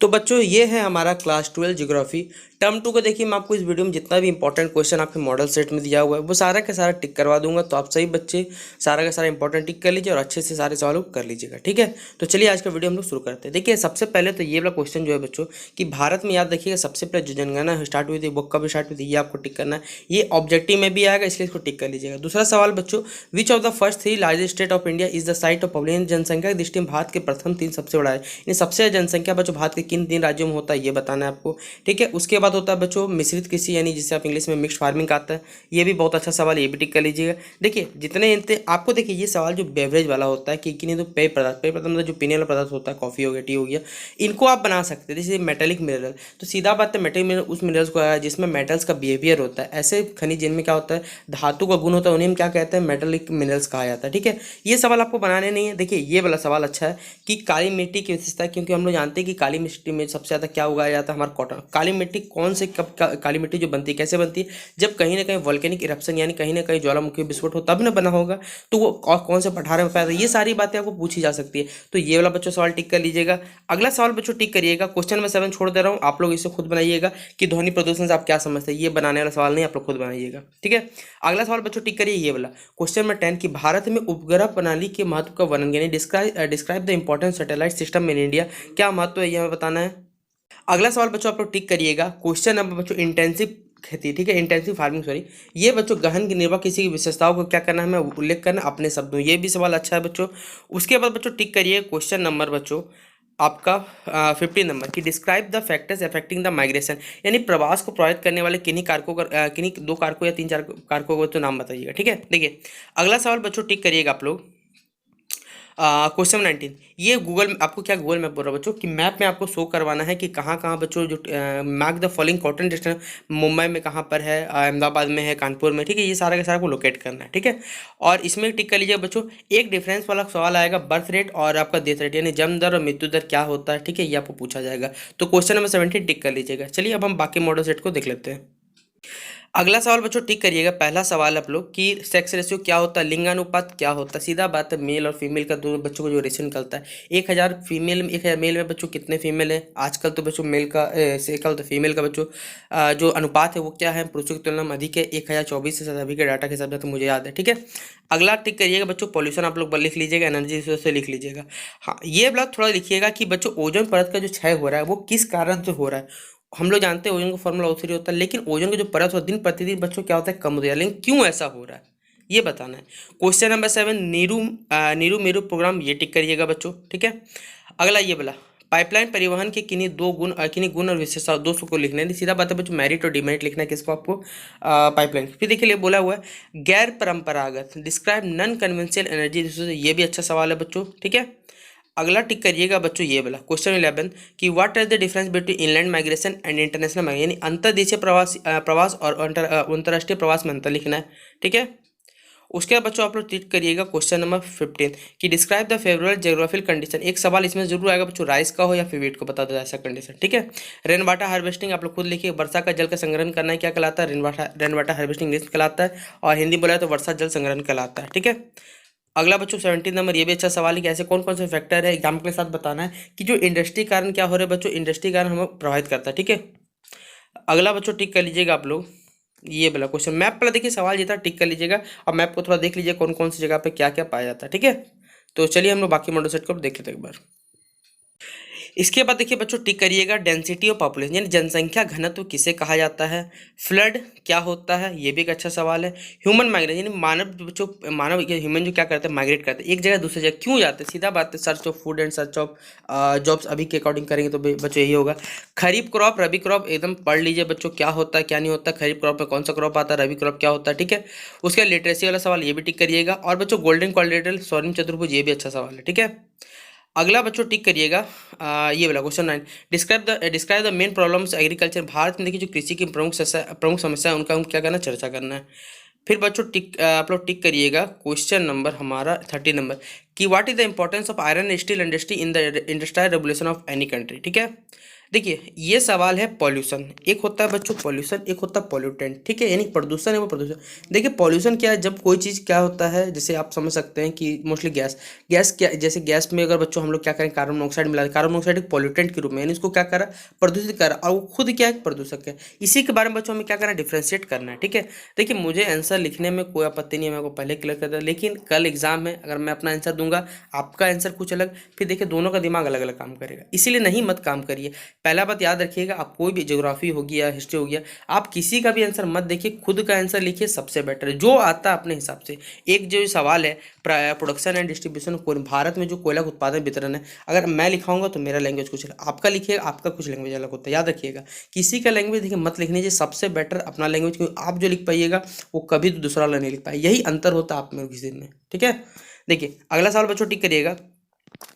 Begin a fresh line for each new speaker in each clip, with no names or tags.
तो बच्चों ये है हमारा क्लास 12 ज्योग्राफी टर्म 2 को। देखिए मैं आपको इस वीडियो में जितना भी इंपॉर्टेंट क्वेश्चन आपके मॉडल सेट में दिया हुआ है वो सारा का सारा टिक करवा दूंगा। तो आप सही बच्चे सारा का सारा इंपॉर्टेंट टिक कर लीजिए और अच्छे से सारे सवालों को कर लीजिएगा, ठीक है। तो चलिए आज का वीडियो हम लोग शुरू करते हैं। देखिए सबसे पहले तो ये वाला क्वेश्चन जो है बच्चों कि भारत में, याद रखिएगा, सबसे पहले जो जनगणना स्टार्ट हुई थी वो कब स्टार्ट हुई थी, ये आपको टिक करना है। ये ऑब्जेक्टिव में भी आएगा, इसलिए इसको टिक कर लीजिएगा। दूसरा सवाल बच्चों, which of the first 3 largest state of India is the site of population, जनसंख्या की दृष्टि में भारत के प्रथम 3 सबसे बड़ा है। यानी सबसे ज्यादा जनसंख्या बच्चों भारत के किन 3 राज्यों में होता है ये बताना है आपको, ठीक है। उसके बाद होता है बच्चों मिश्रित कृषि, यानी जिसे आप इंग्लिश में मिक्स्ड फार्मिंग आता है। ये भी बहुत अच्छा सवाल है, ये भी टिक कर लीजिएगा। देखिए जितने इतने आपको, देखिए ये सवाल जो बेवरेज वाला होता है कि नहीं, तो पेय पदार्थ, पेय पदार्थ मतलब जो पीने वाला पदार्थ होता है, कॉफी हो गया, टी हो गया, इनको आप बना सकते हैं। जैसे मेटेलिक मिनरल, तो सीधा बात है मेटेलिक मिनरल उस मिनरल्स को है जिसमें मेटल्स का बिहेवियर होता है। ऐसे खनिज जिनमें क्या होता है, धातु का गुण होता है, उन्हें हम क्या कहते हैं, मेटेलिक मिनरल्स कहा जाता है, ठीक है। ये सवाल आपको बनाने नहीं है। देखिए ये वाला सवाल अच्छा है कि काली मिट्टी की विशेषता, क्योंकि हम लोग जानते हैं कि काली मिट्टी में सबसे ज़्यादा क्या उगाया जाता है, हमारा कॉटन। काली मिट्टी कौन से कब काली मिट्टी जो बनती है कैसे बनती है, जब कहीं ना कहीं वॉल्केनिक इरप्शन यानी कहीं ना कहीं ज्वालामुखी विस्फोट हो तब ना बना होगा। तो वो कौन से पठार में पैदा, ये सारी बातें आपको पूछी जा सकती है। तो ये वाला बच्चों सवाल टिक कर लीजिएगा। अगला सवाल बच्चों टिक करिएगा, क्वेश्चन नंबर 7 छोड़ दे रहा हूँ, आप लोग इसे खुद बनाइएगा कि ध्वनि प्रदूषण से आप क्या समझते हैं। ये बनाने वाला सवाल नहीं, आप लोग खुद बनाइएगा, ठीक है। अगला सवाल बच्चों टिक करिए ये वाला, क्वेश्चन नंबर 10 कि भारत में उपग्रह प्रणाली के महत्व का वर्णन, यानी describe the important satellite system in India. क्या महत्व है ये हमें बताना है। अगला सवाल बच्चों आप लोग टिक करिएगा, क्वेश्चन नंबर बच्चों इंटेंसिव खेती, ठीक है, इंटेंसिव फार्मिंग, सॉरी। ये बच्चों गहन की निर्वाह किसी की विशेषताओं को क्या करना है, हमें उल्लेख करना अपने शब्दों। ये भी सवाल अच्छा है बच्चों। उसके बाद बच्चों टिक करिए क्वेश्चन नंबर बच्चों आपका 15 नंबर की describe the factors affecting the migration, यानी प्रवास को प्रभावित करने वाले किन्हीं कारकों का, किन्हीं 2 कारकों या 3-4 कारकों को तो नाम बताइएगा, ठीक है। देखिए अगला सवाल बच्चों टिक करिएगा आप लोग, क्वेश्चन 19। ये गूगल आपको क्या गूगल मैप बोल रहा है बच्चों कि मैप में आपको शो करवाना है कि कहाँ कहाँ बच्चों जो map the following cotton distance, Mumbai में कहाँ पर है, अहमदाबाद में है, कानपुर में, ठीक है। ये सारा का सारा को लोकेट करना है, ठीक है। और इसमें टिक कर लीजिए बच्चों, एक डिफरेंस वाला सवाल आएगा, बर्थ रेट और आपका डेथ रेट, यानी जन्म दर और मृत्यु दर क्या होता है, ठीक है। ये आपको पूछा जाएगा। तो क्वेश्चन नंबर 17 टिक कर लीजिएगा। चलिए अब हम बाकी मॉडल सेट को देख लेते हैं। अगला सवाल बच्चों टिक करिएगा, पहला सवाल आप लोग कि सेक्स रेशियो क्या होता है, लिंगानुपात क्या होता है। सीधा बात है, मेल और फीमेल का दो बच्चों को जो रेशियो निकलता है, 1000 फीमेल में 1000 मेल में बच्चों कितने फीमेल है। आजकल तो बच्चों मेल का से क्या होता है, फीमेल का बच्चों जो अनुपात है वो क्या है, पुरुषों की तुलना में अधिक है। 1024 से सभी के डाटा के हिसाब से तो मुझे याद है, ठीक है। अगला टिक करिएगा बच्चों, पॉल्यूशन आप लोग लिख लीजिएगा, एनर्जी रिसोर्स से लिख लीजिएगा। हाँ ये बात थोड़ा लिखिएगा कि बच्चों ओजोन परत का जो क्षय हो रहा है वो किस कारण से हो रहा है। हम लोग जानते हैं ओजोन का फॉर्मूला O3 होता है, लेकिन ओजोन का जो परत होता है दिन प्रतिदिन बच्चों क्या होता है, कम हो रहा है, लेकिन क्यों ऐसा हो रहा है ये बताना है। Question number 7 Neeru Meru programme, ये टिक करिएगा बच्चों, ठीक है। अगला ये बोला पाइपलाइन परिवहन के किन्हीं गुण और विशेषता 200 को लिखना है। सीधा बात है बच्चों, मेरिट और डिमेरिट लिखना है किसको, आपको पाइपलाइन। फिर देखिए बोला हुआ है गैर परंपरागत, describe non conventional energy resource, ये भी अच्छा सवाल है बच्चों, ठीक है। अगला टिक करिएगा बच्चों ये वाला क्वेश्चन 11 कि what are the difference between inland migration and international migration, यानी अंतर्देशीय प्रवास और अंतर्राष्ट्रीय प्रवास में अंतर लिखना है, ठीक है। उसके बाद बच्चों आप लोग टिक करिएगा क्वेश्चन नंबर 15 कि describe the favourable geographical condition. एक सवाल इसमें जरूर आएगा बच्चों, राइस का हो या फिर वीट को बता दो ऐसा कंडीशन, ठीक है। रेन वाटर हार्वेस्टिंग आप लोग खुद लिखिए, वर्षा का जल का संग्रहण करना है क्या कहलाता है, रेन वाटर हार्वेस्टिंग इंग्लिश कहलाता है, और हिंदी बोला है तो वर्षा जल संग्रहण कहलाता है, ठीक है। अगला बच्चों 17 नंबर, ये भी अच्छा सवाल है कि ऐसे कौन कौन से फैक्टर है एग्जाम्पल के साथ बताना है कि जो इंडस्ट्री कारण क्या हो रहा है बच्चों, इंडस्ट्री कारण हमें प्रभावित करता है, ठीक है। अगला बच्चों टिक कर लीजिएगा आप लोग ये वाला क्वेश्चन, मैप पर देखिए सवाल जितना टिक कर लीजिएगा और मैप को थोड़ा देख लीजिए कौन कौन सी जगह पे क्या क्या पाया जाता है, ठीक है। तो चलिए हम लोग बाकी मॉडल सेट को देख लेते हैं एक बार। इसके बाद देखिए बच्चों टिक करिएगा डेंसिटी ऑफ पॉपुलेशन, यानी जनसंख्या घनत्व किसे कहा जाता है। फ्लड क्या होता है, ये भी एक अच्छा सवाल है। ह्यूमन माइग्रेशन, यानी मानव ह्यूमन जो क्या करते हैं, माइग्रेट करते हैं एक जगह दूसरी जगह क्यों जाते हैं। सीधा बात है, search of food and search of jobs अभी के अकॉर्डिंग करेंगे तो बच्चों यही होगा। खरीफ क्रॉप रबी क्रॉप एकदम पढ़ लीजिए बच्चों, क्या होता है क्या नहीं होता, खरीफ क्रॉप में कौन सा क्रॉप आता है, रबी क्रॉप क्या होता है, ठीक है। उसके बाद लिटरेसी वाला सवाल ये भी टिक करिएगा। और बच्चों गोल्डन क्वाड्रिलेटरल स्वर्णिम चतुर्भुज, ये भी अच्छा सवाल है, ठीक है। अगला बच्चों टिक करिएगा ये वाला question 9 describe the main problems agriculture. Bharat में देखिए जो कृषि की प्रमुख समस्या है उनका हम क्या करना, चर्चा करना है। फिर बच्चों आप लोग टिक करिएगा क्वेश्चन नंबर हमारा 30 नंबर कि what is the importance of iron steel industry in the industrial revolution of any country, ठीक है। देखिए ये सवाल है पॉल्यूशन, एक होता है बच्चों पॉल्यूशन, एक होता है पॉल्यूटेंट, ठीक है, यानी प्रदूषण है वो प्रदूषण। देखिए पॉल्यूशन क्या है, जब कोई चीज़ क्या होता है, जैसे आप समझ सकते हैं कि मोस्टली गैस, गैस क्या, जैसे गैस में अगर बच्चों हम लोग क्या करें, कार्बन मोनोक्साइड मिला दें, कार्बन मोनोक्साइड एक पॉल्यूटेंट के रूप में, यानी इसको क्या करा, प्रदूषित करा, और वो खुद क्या है, प्रदूषक है। इसी के बारे में बच्चों हमें क्या करना है, डिफ्रेंशिएट करना है, ठीक है। देखिए मुझे आंसर लिखने में कोई आपत्ति नहीं है, मैं को पहले क्लियर कर दिया, लेकिन कल एग्जाम है, अगर मैं अपना आंसर दूंगा, आपका आंसर कुछ अलग, फिर देखिए दोनों का दिमाग अलग अलग काम करेगा, इसीलिए नहीं मत काम करिए। पहला बात याद रखिएगा, आप कोई भी ज्योग्राफी हो गया, हिस्ट्री हो गया, आप किसी का भी आंसर मत देखिए, खुद का आंसर लिखिए, सबसे बेटर है जो आता है अपने हिसाब से। एक जो सवाल है प्रोडक्शन एंड डिस्ट्रीब्यूशन भारत में जो कोयला का उत्पादन वितरण है, अगर मैं लिखाऊंगा तो मेरा लैंग्वेज कुछ अलग, आपका लिखिएगा आपका कुछ लैंग्वेज अलग होता है, याद रखिएगा। किसी का लैंग्वेज देखिए मत लिखने चाहिए, सबसे बेटर अपना लैंग्वेज, क्योंकि आप जो लिख पाइएगा वो कभी तो दूसरा वाला नहीं लिख पाए, यही अंतर होता है आप में किसी में, ठीक है। देखिए अगला सवाल बच्चों टिक करिएगा,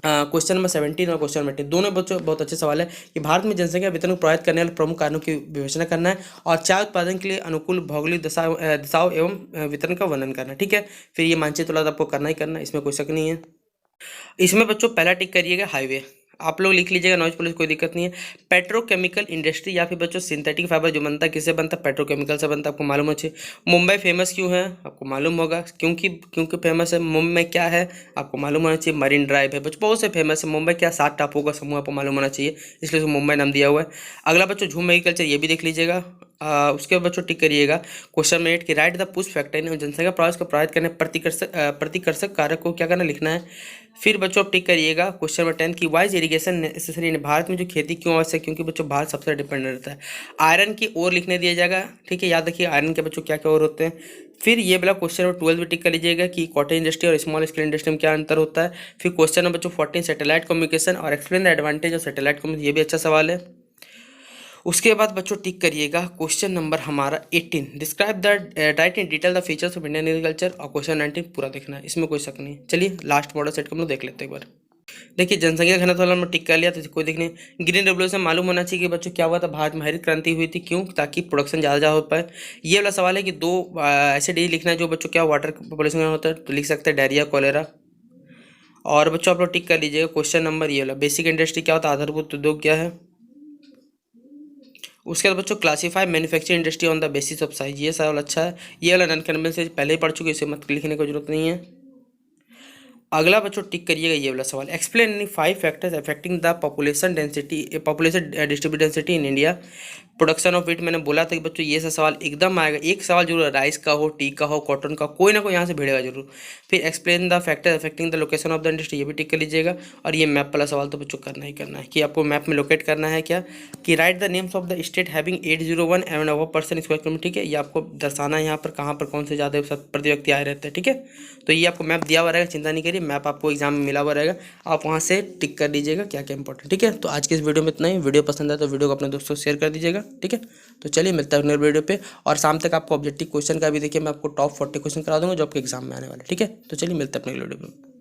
क्वेश्चन नंबर 17 और क्वेश्चन नंबर 18 दोनों बच्चों बहुत अच्छे सवाल है कि भारत में जनसंख्या वितरण को प्रभावित करने वाले प्रमुख कारणों की विवेचना करना है, और चाय उत्पादन के लिए अनुकूल भौगोलिक दिशाओं एवं वितरण का वर्णन करना है, ठीक है। फिर ये मानचित्र वाला आपको करना ही करना है, इसमें कोई शक नहीं है। इसमें बच्चों पहला टिक करिएगा हाईवे, आप लोग लिख लीजिएगा, नॉइज पुलिस कोई दिक्कत नहीं है। पेट्रोकेमिकल इंडस्ट्री या फिर बच्चों सिंथेटिक फाइबर जो बनता है, किससे बनता है, पेट्रोकेमिकल से बनता है, आपको मालूम होना चाहिए। मुंबई फेमस क्यों है, आपको मालूम होगा, क्योंकि क्योंकि फेमस है। मुंबई में क्या है, आपको मालूम होना चाहिए, मरीन ड्राइव है बच्चों, बहुत से फेमस है। मुंबई क्या 7 टापुओं का समूह, आपको मालूम होना चाहिए, इसलिए उसको मुंबई नाम दिया हुआ है। अगला बच्चों झूम एग्रीकल्चर, ये भी देख लीजिएगा। उसके बाद बच्चों टिक करिएगा क्वेश्चन में 8 की राइट द पुश फैक्टर, जनसंख्या प्रवास को प्रभावित करने प्रतिकर्षक कारक को क्या करना, लिखना है। फिर बच्चों आप टिक करिएगा क्वेश्चन नंबर 10 की wise irrigation necessary in Bharat में जो खेती क्यों आवश्यक है, क्योंकि बच्चों भारत सबसे डिपेंडेंट रहता है। आयरन की ओर लिखने दिया जाएगा, ठीक है, याद रखिए आयरन के बच्चों क्या क्या और होते हैं। फिर ये वाला क्वेश्चन नंबर 12 भी टिक कर लीजिएगा कि कॉटेज इंडस्ट्री और स्मॉल स्केल इंडस्ट्री में क्या अंतर होता है। फिर क्वेश्चन नंबर बच्चों 14 सैटेलाइट कम्युनिकेशन और explain the advantage of satellite communication, ये भी अच्छा सवाल है। उसके बाद बच्चों टिक करिएगा क्वेश्चन नंबर हमारा 18 describe the right in detail the features of Indian agriculture, और क्वेश्चन 19 पूरा देखना है, इसमें कोई शक नहीं। चलिए लास्ट मॉडल सेट को हम लोग देख लेते हैं एक बार। देखिए जनसंख्या घनत्व वाला हमने टिक कर लिया, तो कोई दिख नहीं। ग्रीन रेवोल्यूशन मालूम होना चाहिए कि बच्चों क्या हुआ था, भारत में हरित क्रांति हुई थी, क्यों, ताकि प्रोडक्शन ज़्यादा हो पाए। ये वाला सवाल है कि दो ऐसे डिजीज लिखना है जो बच्चों क्या वाटर पॉपुलेशन में होता है, तो लिख सकते हैं डायरिया कोलेरा। और बच्चों आप लोग टिक कर लीजिएगा क्वेश्चन नंबर ये वाला बेसिक इंडस्ट्री क्या होता है, आधारभूत उद्योग क्या है। उसके बाद बच्चों classify manufacturing industry on the basis of size, ये सवाल अच्छा है, ये वाला नॉन कन्वेंशनल पहले ही पढ़ चुके, इसे मत लिखने की जरूरत नहीं है। अगला बच्चों टिक करिएगा ये वाला सवाल, explain any 5 factors affecting the population density, population distribute density in India, production of wheat. मैंने बोला था कि बच्चों ये सा सवाल एकदम आएगा, एक सवाल जरूर, राइस का हो, टी का हो, कॉटन का, कोई ना कोई यहाँ से भिड़ेगा जरूर। फिर explain the factor affecting the location of the industry, ये भी टिक कर लीजिएगा। और ये मैप वाला सवाल तो बच्चों करना ही करना है कि आपको मैप में लोकेट करना है क्या, कि right the names of the state having 801 and above person square kilometre, ठीक है, ये आपको दर्शाना है यहाँ पर कहाँ पर कौन से ज़्यादा प्रति व्यक्ति आए रहते हैं, ठीक है। तो ये आपको मैप दिया हुआ रहेगा, चिंता नहीं करिए, मैप आपको एग्जाम में मिला हुआ रहेगा, आप वहाँ से टिक कर दीजिएगा क्या क्या इंपॉर्टेंट, ठीक है। तो आज की इस वीडियो में इतना ही, वीडियो पसंद आए तो वीडियो को अपने दोस्तों से शेयर कर दीजिएगा, ठीक है। तो चलिए मिलता है नेक्स्ट वीडियो पे, और शाम तक आपको ऑब्जेक्टिव क्वेश्चन का भी देखिए मैं आपको टॉप 40 क्वेश्चन करा दूंगा जो आपके एग्जाम में आने वाले, ठीक है। तो चलिए मिलते हैं अपने वीडियो में।